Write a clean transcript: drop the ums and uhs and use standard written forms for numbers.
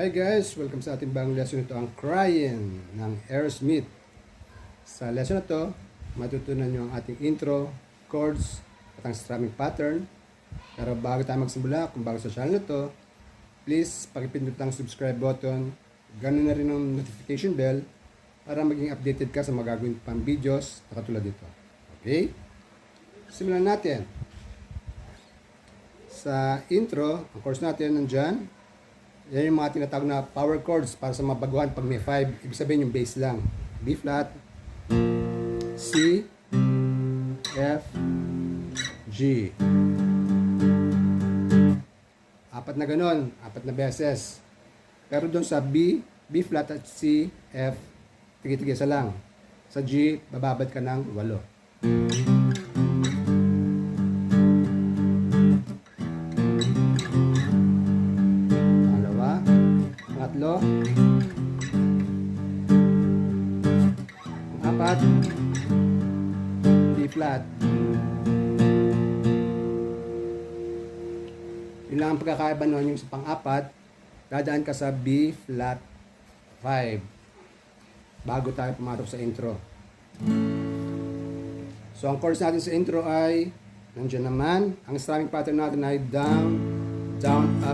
Hi guys! Welcome sa ating bagong lesson. Ito ang Crying ng Aerosmith. Sa lesson na to, matutunan nyo ang ating intro, chords, at ang strumming pattern. Pero bago tayo magsimula, kung bago sa channel na to, please pakipindot ang subscribe button, ganun na rin ang notification bell para maging updated ka sa magagawin pang videos na katulad dito. Okay? Simulan natin. Sa intro, ang chords natin nandyan. Yan yung mga tinatawag na power chords para sa mga baguhan pag may 5. Ibig sabihin yung bass lang. B flat, C, F, G. Apat na ganon, apat na beses. Pero doon sa B flat at C, F, tigi-tigisa lang. Sa G, bababad ka ng 8. Tatlo. Ang apat, B flat. Yun lang ang pagkakaiba nun, yung sa pang-apat, dadaan ka sa B flat 5 bago tayo pumatok sa intro. So ang chords natin sa intro ay nandiyan naman. Ang strumming pattern natin ay down, down, up.